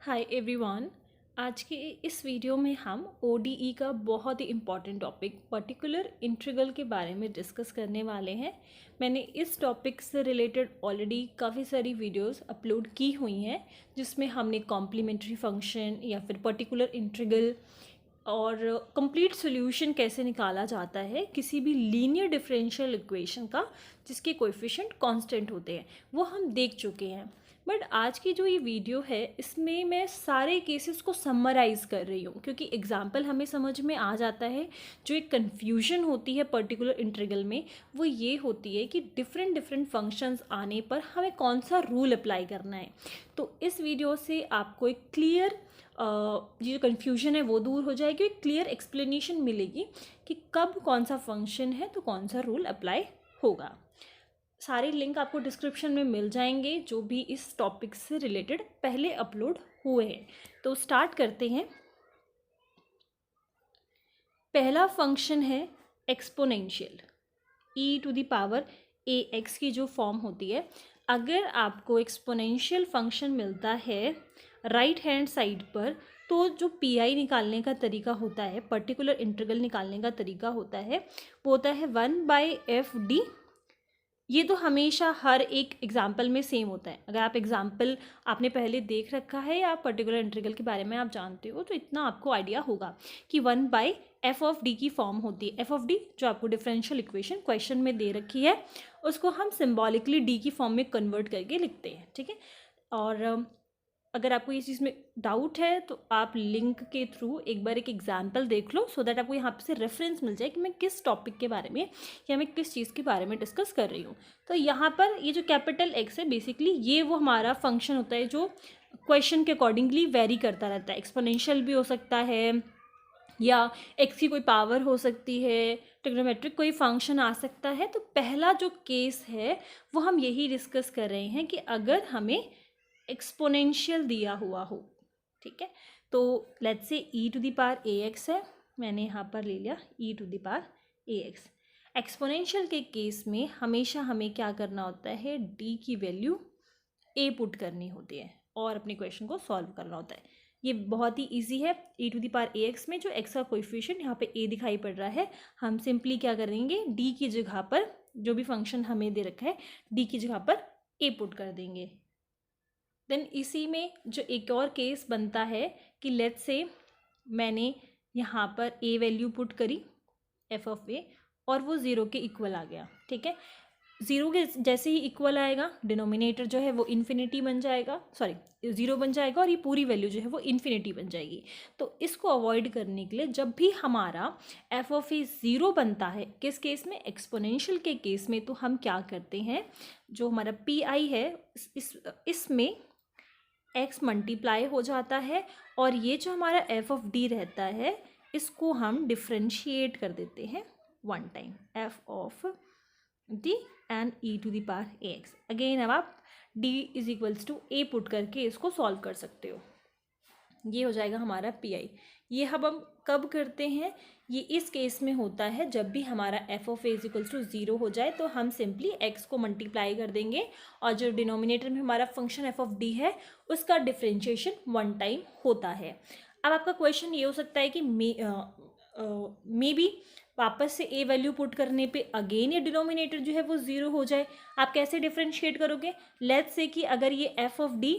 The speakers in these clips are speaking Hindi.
Hi everyone. आज के इस वीडियो में हम ओडीई का बहुत ही इम्पॉर्टेंट टॉपिक पर्टिकुलर इंटीग्रल के बारे में डिस्कस करने वाले हैं। मैंने इस टॉपिक से रिलेटेड ऑलरेडी काफ़ी सारी वीडियोस अपलोड की हुई हैं जिसमें हमने कॉम्प्लीमेंट्री फंक्शन या फिर पर्टिकुलर इंटीग्रल और कंप्लीट सॉल्यूशन कैसे निकाला जाता है किसी भी लीनियर डिफरेंशियल इक्वेशन का जिसके कोएफिशिएंट कांस्टेंट होते हैं वो हम देख चुके हैं। बट आज की जो ये वीडियो है इसमें मैं सारे केसेस को समराइज़ कर रही हूँ क्योंकि एग्जाम्पल हमें समझ में आ जाता है। जो एक कन्फ्यूजन होती है पर्टिकुलर इंटीग्रल में वो ये होती है कि डिफरेंट डिफरेंट फंक्शंस आने पर हमें कौन सा रूल अप्लाई करना है। तो इस वीडियो से आपको एक क्लियर ये जो कन्फ्यूजन है वो दूर हो जाएगी, एक क्लियर एक्सप्लेनेशन मिलेगी कि कब कौन सा फंक्शन है तो कौन सा रूल अप्लाई होगा। सारे लिंक आपको डिस्क्रिप्शन में मिल जाएंगे जो भी इस टॉपिक से रिलेटेड पहले अपलोड हुए हैं। तो स्टार्ट करते हैं। पहला फंक्शन है exponential e to the power ax की जो फॉर्म होती है। अगर आपको एक्सपोनेंशियल फंक्शन मिलता है राइट हैंड साइड पर तो जो पी निकालने का तरीका होता है, पर्टिकुलर इंटीग्रल निकालने का तरीका होता है वो होता है 1/f(d). ये तो हमेशा हर एक एग्जाम्पल में सेम होता है। अगर आप एग्जाम्पल आपने पहले देख रखा है या पर्टिकुलर इंटीग्रल के बारे में आप जानते हो तो इतना आपको आइडिया होगा कि 1/f(d) की फॉर्म होती है। f(d) जो आपको डिफरेंशियल इक्वेशन क्वेश्चन में दे रखी है उसको हम सिम्बॉलिकली d की फॉर्म में कन्वर्ट करके लिखते हैं, ठीक है। और अगर आपको ये चीज़ में डाउट है तो आप लिंक के थ्रू एक बार एक एग्जाम्पल देख लो सो दैट आपको यहाँ से रेफरेंस मिल जाए कि मैं किस टॉपिक के बारे में या मैं किस चीज़ के बारे में डिस्कस कर रही हूँ। तो यहाँ पर ये जो कैपिटल एक्स है बेसिकली ये वो हमारा फंक्शन होता है जो क्वेश्चन के अकॉर्डिंगली वेरी करता रहता है। एक्सपोनेंशियल भी हो सकता है या एक्स की कोई पावर हो सकती है, ट्रिग्नोमेट्रिक कोई फंक्शन आ सकता है। तो पहला जो केस है वो हम यही डिस्कस कर रहे हैं कि अगर हमें एक्सपोनेंशियल दिया हुआ हो, ठीक है। तो let's say e to the power ax है, मैंने यहाँ पर ले लिया e to the power ax। Exponential के केस में हमेशा हमें क्या करना होता है, d की वैल्यू a पुट करनी होती है और अपने क्वेश्चन को सॉल्व करना होता है। ये बहुत ही इजी है। e to the power ax में जो x का कोएफिशिएंट यहाँ पे a दिखाई पड़ रहा है, हम सिंपली क्या करेंगे d की जगह पर जो भी फंक्शन हमें दे रखा है d की जगह पर a पुट कर देंगे। देन इसी में जो एक और केस बनता है कि लेट्स से मैंने यहाँ पर a वैल्यू पुट करी f(a) और वो ज़ीरो के इक्वल आ गया, ठीक है। ज़ीरो के जैसे ही इक्वल आएगा डिनोमिनेटर जो है वो इन्फिनिटी बन जाएगा, सॉरी ज़ीरो बन जाएगा और ये पूरी वैल्यू जो है वो इन्फिनिटी बन जाएगी। तो इसको अवॉइड करने के लिए जब भी हमारा f(a) ज़ीरो बनता है, किस केस में, एक्सपोनेंशियल के केस में, तो हम क्या करते हैं, जो हमारा pi है इसमें x मल्टीप्लाई हो जाता है और ये जो हमारा f(d) रहता है इसको हम डिफ्रेंशिएट कर देते हैं one time f(d) and e to the power ax। Again अब आप d is equals to a put करके इसको सॉल्व कर सकते हो। ये हो जाएगा हमारा pi। ये हम कब करते हैं, ये इस केस में होता है जब भी हमारा f(a) is equals to zero हो जाए तो हम सिंपली x को मल्टीप्लाई कर देंगे और जो डिनोमिनेटर में हमारा फंक्शन f(d) है उसका डिफ्रेंशिएशन वन टाइम होता है। अब आपका क्वेश्चन ये हो सकता है कि मे बी वापस से a वैल्यू पुट करने पे अगेन ये डिनोमिनेटर जो है वो ज़ीरो हो जाए। आप कैसे डिफ्रेंशिएट करोगे, लेट्स से कि अगर ये f(d)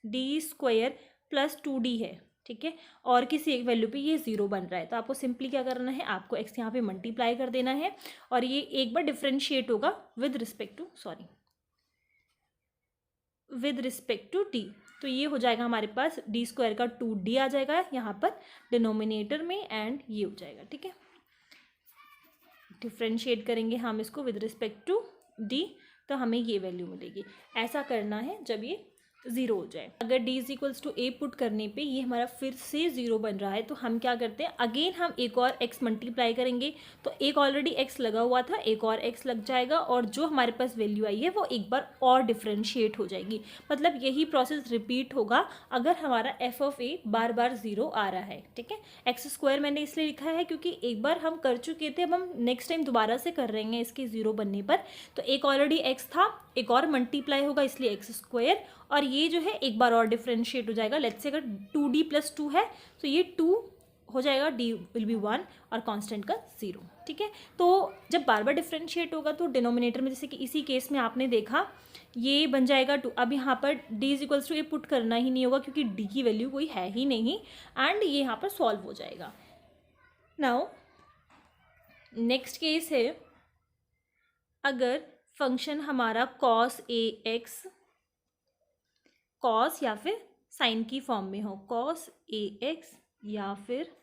d² प्लस 2d है, ठीक है, और किसी एक वैल्यू पे ये ज़ीरो बन रहा है तो आपको सिंपली क्या करना है, आपको x यहाँ पे मल्टीप्लाई कर देना है और ये एक बार डिफ्रेंशिएट होगा विद रिस्पेक्ट टू d। तो ये हो जाएगा हमारे पास d² का 2d आ जाएगा यहाँ पर डिनोमिनेटर में एंड ये हो जाएगा, ठीक है। डिफ्रेंशिएट करेंगे हम इसको विद रिस्पेक्ट टू d तो हमें ये वैल्यू मिलेगी। ऐसा करना है जब ये ज़ीरो हो जाए। अगर d is equals to a put करने पे ये हमारा फिर से ज़ीरो बन रहा है तो हम क्या करते हैं, अगेन हम एक और x मल्टीप्लाई करेंगे। तो एक ऑलरेडी x लगा हुआ था, एक और x लग जाएगा और जो हमारे पास वैल्यू आई है वो एक बार और डिफ्रेंशिएट हो जाएगी। मतलब यही प्रोसेस रिपीट होगा अगर हमारा f(a) बार बार ज़ीरो आ रहा है, ठीक है। x² मैंने इसलिए लिखा है क्योंकि एक बार हम कर चुके थे, अब हम नेक्स्ट टाइम दोबारा से कर रहे हैं इसके ज़ीरो बनने पर। तो एक ऑलरेडी x था, एक और मल्टीप्लाई होगा इसलिए x² और ये जो है एक बार और डिफ्रेंशिएट हो जाएगा। लेट्स से अगर 2d + 2 है तो ये 2 हो जाएगा, d विल बी 1 और कांस्टेंट का 0, ठीक है। तो जब बार बार डिफ्रेंशिएट होगा तो डिनोमिनेटर में, जैसे कि इसी केस में आपने देखा, ये बन जाएगा 2। अब यहाँ पर d = a पुट करना ही नहीं होगा क्योंकि d की वैल्यू कोई है ही नहीं, एंड ये यहाँ पर सॉल्व हो जाएगा। नाउ नेक्स्ट केस है, अगर फंक्शन हमारा cos ax, cos या फिर साइन की फॉर्म में हो, cos ax या फिर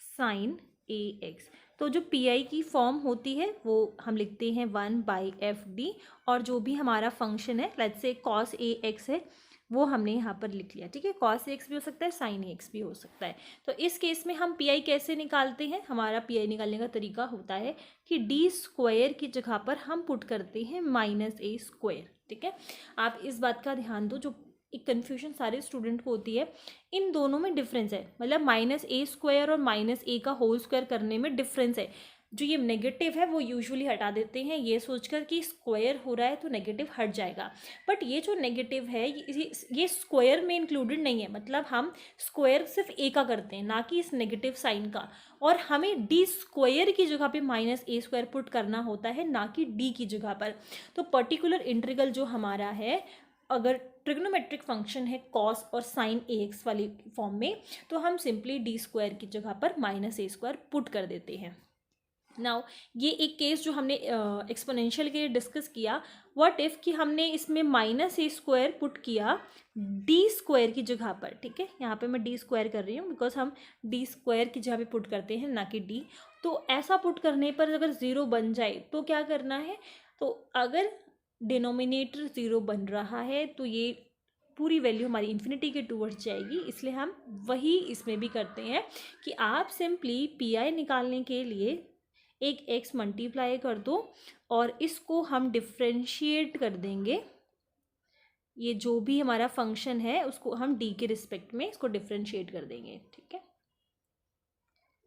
sin ax, तो जो पी की फॉर्म होती है वो हम लिखते हैं 1/fd, और जो भी हमारा फंक्शन है, लेट्स से cos ax है, वो हमने यहाँ पर लिख लिया, ठीक है। cos ax भी हो सकता है, sin ax भी हो सकता है। तो इस केस में हम पी कैसे निकालते हैं, हमारा पी निकालने का तरीका होता है कि d² की जगह पर हम पुट करते हैं -a², ठीक है। आप इस बात का ध्यान दो, जो एक कन्फ्यूजन सारे स्टूडेंट को होती है, इन दोनों में डिफरेंस है, मतलब -a² और -a² करने में डिफरेंस है। जो ये नेगेटिव है वो यूजुअली हटा देते हैं, ये सोचकर कि स्क्वायर हो रहा है तो नेगेटिव हट जाएगा, बट ये जो नेगेटिव है ये स्क्वायर में इंक्लूडेड नहीं है, मतलब हम स्क्वायर सिर्फ a का करते हैं, ना कि इस नेगेटिव साइन का, और हमें d² की जगह पे -a² पुट करना होता है, ना कि d की जगह पर। तो पर्टिकुलर इंटीग्रल जो हमारा है, अगर ट्रिग्नोमेट्रिक फंक्शन है cos और sin ax वाली फॉर्म में, तो हम सिंपली d² की जगह पर -a² पुट कर देते हैं। नाउ ये एक केस जो हमने एक्सपोनेंशियल के लिए डिस्कस किया, व्हाट इफ़ कि हमने इसमें -a² पुट किया d² की जगह पर, ठीक है। यहाँ पे मैं d² कर रही हूँ बिकॉज हम d² की जगह पे पुट करते हैं, ना कि d। तो ऐसा पुट करने पर अगर 0 बन जाए तो क्या करना है, तो अगर डिनोमिनेटर 0 बन रहा है तो ये पूरी वैल्यू हमारी इन्फिनिटी के टूवर्ड्स जाएगी, इसलिए हम वही इसमें भी करते हैं कि आप सिंपली पी निकालने के लिए एक x मल्टीप्लाई कर दो और इसको हम डिफ्रेंशिएट कर देंगे। ये जो भी हमारा फंक्शन है उसको हम d के रिस्पेक्ट में इसको डिफ्रेंशिएट कर देंगे, ठीक है।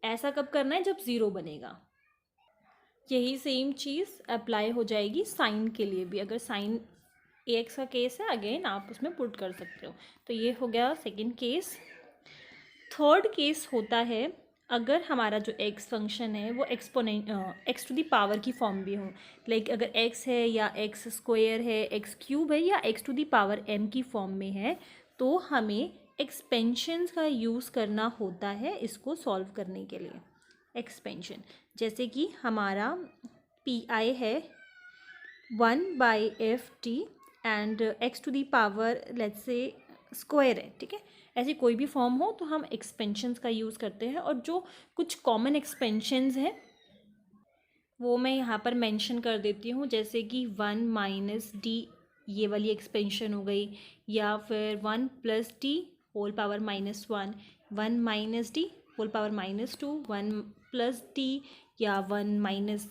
ऐसा कब करना है, जब 0 बनेगा। यही सेम चीज़ अप्लाई हो जाएगी साइन के लिए भी। अगर साइन ax का केस है, अगेन आप उसमें पुट कर सकते हो। तो ये हो गया सेकंड केस। थर्ड केस होता है, अगर हमारा जो x फंक्शन है वो x⁴ की फॉर्म भी हो, लाइक अगर x है या x² है, x³ है या x⁴m की फॉर्म में है, तो हमें एक्सपेंशंस का यूज़ करना होता है इसको सॉल्व करने के लिए। एक्सपेंशन जैसे कि हमारा पी है 1/ft and x⁴ let's say square है, ठीक है। ऐसी कोई भी फॉर्म हो तो हम एक्सपेंशंस का यूज़ करते हैं, और जो कुछ कॉमन एक्सपेंशंस हैं वो मैं यहाँ पर मेंशन कर देती हूँ, जैसे कि 1 - d, ये वाली एक्सपेंशन हो गई, या फिर 1 + d whole power -1, 1 - d whole power -2, 1 + d, या 1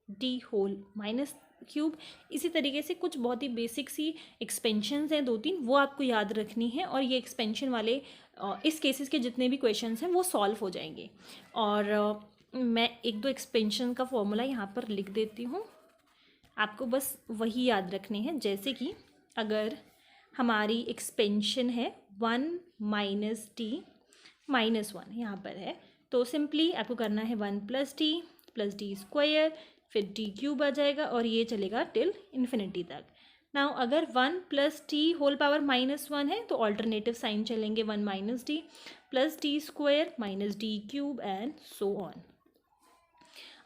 - d होल -3। इसी तरीके से कुछ बहुत ही बेसिक सी एक्सपेंशंस हैं 2-3, वो आपको याद रखनी है, और ये एक्सपेंशन वाले इस केसेस के जितने भी क्वेश्चंस हैं वो सॉल्व हो जाएंगे। और मैं 1-2 एक्सपेंशन का फॉर्मूला यहाँ पर लिख देती हूँ, आपको बस वही याद रखने हैं। जैसे कि अगर हमारी एक्सपेंशन है 1 - d -1 यहाँ पर है, तो सिंपली आपको करना है 1 + d + d², फिर d³ आ जाएगा, और ये चलेगा टिल इन्फिनिटी तक। नाउ अगर 1 + d होल पावर -1 है तो ऑल्टरनेटिव साइन चलेंगे, 1 - d + d² - d³ and so on.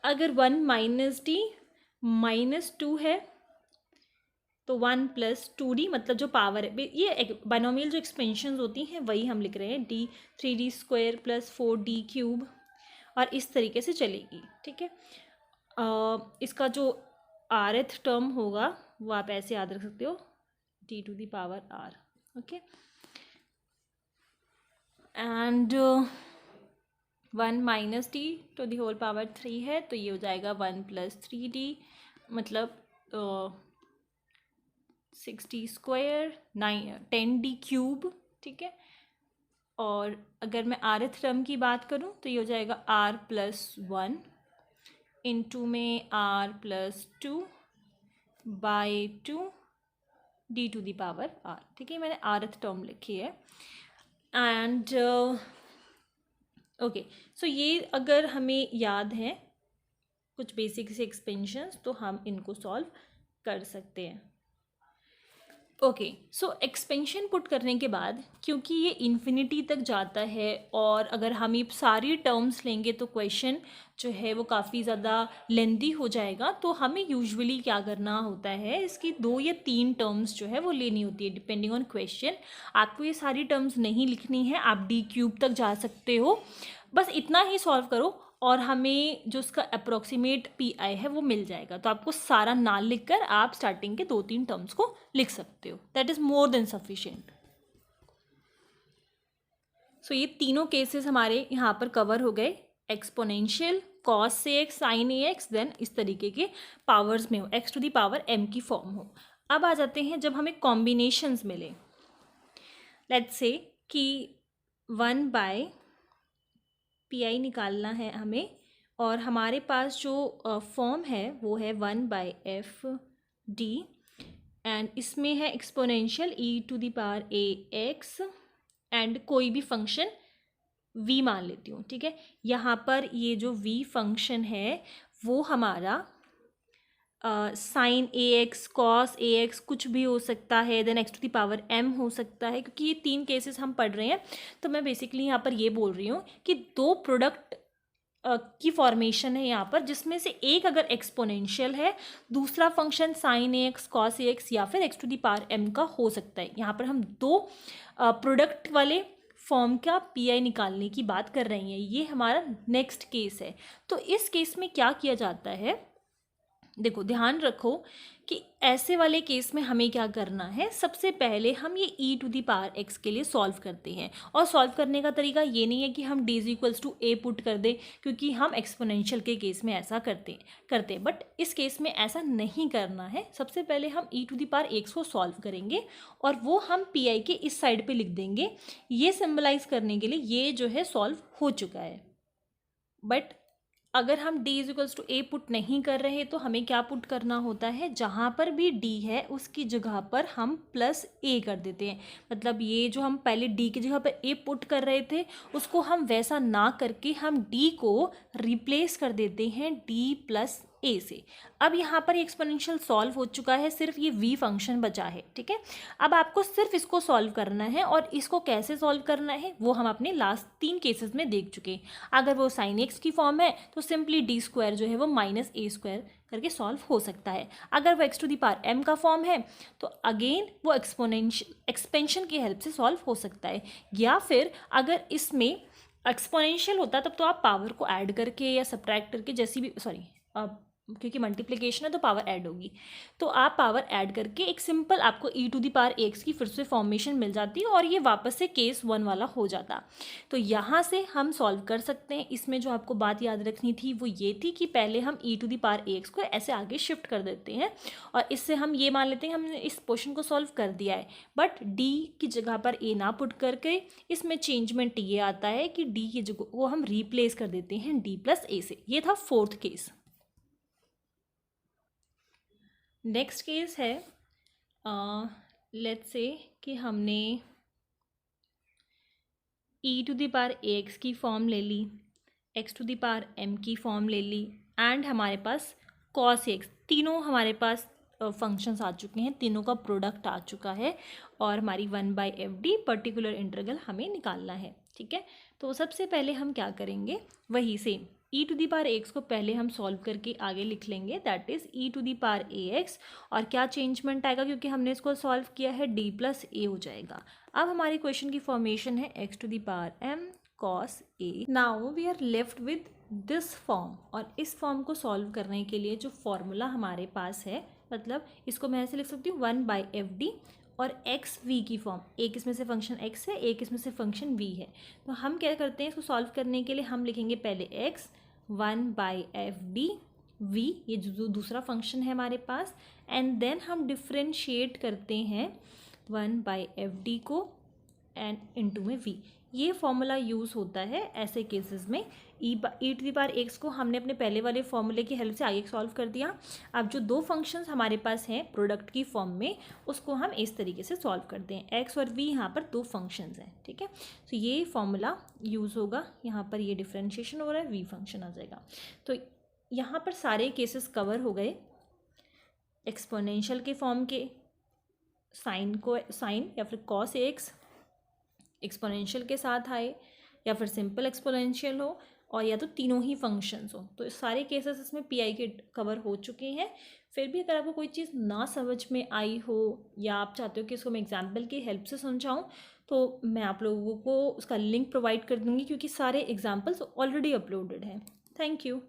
अगर 1 - d -2 है तो 1 + 2d, मतलब जो पावर है, ये बाइनोमियल जो एक्सपेंशंस होती हैं वही हम लिख रहे हैं, d3d² + 4d³, और इस तरीके से चलेगी, ठीक है। इसका जो rth टर्म होगा वो आप ऐसे याद रख सकते हो, d⁻r, ओके। एंड 1 - d⁻³ 3 है, तो ये हो जाएगा 1 + 3d, मतलब 6d², 10d³, ठीक है। और अगर मैं rth टर्म की बात करूँ तो ये हो जाएगा r + 1 इंटू में r + 2/2 d to the power r, ठीक है, मैंने rth टर्म लिखी है। एंड ओके, सो ये अगर हमें याद है कुछ बेसिक से एक्सपेंशंस तो हम इनको सॉल्व कर सकते हैं। ओके, सो एक्सपेंशन पुट करने के बाद क्योंकि ये इन्फिनिटी तक जाता है और अगर हम ये सारी टर्म्स लेंगे तो क्वेश्चन जो है वो काफ़ी ज़्यादा लेंदी हो जाएगा, तो हमें यूजुअली क्या करना होता है, इसकी 2 या 3 टर्म्स जो है वो लेनी होती है डिपेंडिंग ऑन क्वेश्चन। आपको ये सारी टर्म्स नहीं लिखनी है, आप डी क्यूब तक जा सकते हो, बस इतना ही सॉल्व करो और हमें जो उसका अप्रोक्सीमेट पी आई है वो मिल जाएगा। तो आपको सारा ना लिख कर आप स्टार्टिंग के 2-3 टर्म्स को लिख सकते हो, that is more than sufficient. So ये तीनों केसेस हमारे यहाँ पर कवर हो गए, एक्सपोनेंशियल, कॉस से x, sine a x, then इस तरीके के पावर्स में हो, x to the power m की फॉर्म हो। अब आ जाते हैं जब हमें कॉम्बिनेशंस मिले, लेट्स से कि 1/, पी आई निकालना है हमें और हमारे पास जो फॉर्म है वो है 1/f(d) एंड इसमें है exponential e to the power a x and कोई भी फंक्शन v मान लेती हूँ, ठीक है। यहाँ पर ये जो v फंक्शन है वो हमारा sine a x, cos a x कुछ भी हो सकता है, then x to the power m हो सकता है। क्योंकि ये 3 केसेस हम पढ़ रहे हैं तो मैं बेसिकली यहाँ पर ये बोल रही हूँ कि 2 प्रोडक्ट की फॉर्मेशन है यहाँ पर, जिसमें से एक अगर एक्सपोनेंशियल है, दूसरा function sine a x, cos a x या फिर x to the power m का हो सकता है। यहाँ पर हम 2 प्रोडक्ट वाले फॉर्म का पी आई निकालने की बात कर रहे हैं, ये हमारा नेक्स्ट केस है। तो इस केस में क्या किया जाता है, देखो ध्यान रखो कि ऐसे वाले केस में हमें क्या करना है, सबसे पहले हम ये e to the power x के लिए सॉल्व करते हैं। और सॉल्व करने का तरीका ये नहीं है कि हम d equals to a put कर दें, क्योंकि हम एक्सपोनेंशियल के केस में ऐसा करते हैं, बट इस केस में ऐसा नहीं करना है। सबसे पहले हम e to the power x को सॉल्व करेंगे और वो हम पी आई के इस साइड पर लिख देंगे, ये सिम्बलाइज करने के लिए ये जो है सॉल्व हो चुका है। बट अगर हम d equals to a put नहीं कर रहे तो हमें क्या पुट करना होता है, जहाँ पर भी d है उसकी जगह पर हम प्लस a कर देते हैं। मतलब ये जो हम पहले d की जगह पर a पुट कर रहे थे उसको हम वैसा ना करके हम d को रिप्लेस कर देते हैं d प्लस a से। अब यहाँ पर एक्सपोनेंशियल सॉल्व हो चुका है, सिर्फ ये v फंक्शन बचा है, ठीक है। अब आपको सिर्फ इसको सॉल्व करना है और इसको कैसे सॉल्व करना है वो हम अपने लास्ट 3 केसेस में देख चुके हैं। अगर वो साइन एक्स की फॉर्म है तो सिंपली d स्क्वायर जो है वो माइनस a स्क्वायर करके सॉल्व हो सकता है। अगर वो x to the power m का फॉर्म है तो अगेन वो एक्सपेंशन की हेल्प से सॉल्व हो सकता है, या फिर अगर इसमें एक्सपोनेंशियल होता तब तो आप पावर को ऐड करके या सब्ट्रैक्ट करके, जैसी भी क्योंकि मल्टीप्लिकेशन है तो पावर ऐड होगी, तो आप पावर ऐड करके एक सिंपल आपको e to the power x की फिर से फॉर्मेशन मिल जाती है और ये वापस से केस 1 वाला हो जाता। तो यहाँ से हम सॉल्व कर सकते हैं। इसमें जो आपको बात याद रखनी थी वो ये थी कि पहले हम e to the power x को ऐसे आगे शिफ्ट कर देते हैं और इससे हम ये मान लेते हैं हमने इस पोर्शन को सॉल्व कर दिया है, बट d की जगह पर a ना पुट करके इसमें चेंजमेंट ये आता है कि d की जगह को हम रिप्लेस कर देते हैं d प्लस a से। ये था 4th केस। नेक्स्ट केस है, लेट्स से कि हमने e to the power x की फॉर्म ले ली, x to the power m की फॉर्म ले ली एंड हमारे पास cos x, तीनों हमारे पास फंक्शंस आ चुके हैं, तीनों का प्रोडक्ट आ चुका है और हमारी 1/fd पर्टिकुलर इंटीग्रल हमें निकालना है, ठीक है। तो सबसे पहले हम क्या करेंगे, वही same e to the power x को पहले हम सॉल्व करके आगे लिख लेंगे, that is e to the power ax, और क्या चेंजमेंट आएगा क्योंकि हमने इसको सॉल्व किया है d प्लस a हो जाएगा। अब हमारी क्वेश्चन की फॉर्मेशन है x to the power m cos a। Now we are left with this form, और इस फॉर्म को सॉल्व करने के लिए जो फॉर्मूला हमारे पास है, मतलब इसको मैं ऐसे लिख सकती हूँ 1/fd और एक्स वी की फॉर्म, एक इसमें से फंक्शन x है, एक इसमें से फंक्शन v है। तो हम क्या करते हैं, इसको सॉल्व करने के लिए हम लिखेंगे पहले x 1/fd v, ये जो दूसरा फंक्शन है हमारे पास, एंड देन हम डिफ्रेंशिएट करते हैं 1/fd को एंड इनटू में v। ये फॉर्मूला यूज़ होता है ऐसे केसेस में। ई टू दी पावर एक्स को हमने अपने पहले वाले फॉर्मूले की हेल्प से आगे सॉल्व कर दिया। अब जो दो फंक्शंस हमारे पास हैं प्रोडक्ट की फॉर्म में, उसको हम इस तरीके से सॉल्व करते हैं। एक्स और वी यहाँ पर दो फंक्शंस हैं, ठीक है। तो ये फॉर्मूला यूज़ होगा, यहाँ पर ये डिफ्रेंशिएशन हो रहा है, वी फंक्शन आ जाएगा। तो यहाँ पर सारे केसेस कवर हो गए। एक्सपोनेंशियल के फॉर्म के साइन या फिर कॉस एक्स एक्सपोनेंशियल के साथ आए, या फिर सिंपल एक्सपोनेंशियल हो, और या तो तीनों ही फंक्शंस हो। तो सारे केसेस इसमें पीआई के कवर हो चुके हैं। फिर भी अगर आपको कोई चीज़ ना समझ में आई हो, या आप चाहते हो कि इसको मैं एग्जाम्पल की हेल्प से समझाऊं, तो मैं आप लोगों को उसका लिंक प्रोवाइड कर दूंगी, क्योंकि सारे एग्जाम्पल्स ऑलरेडी अपलोडेड हैं। Thank you.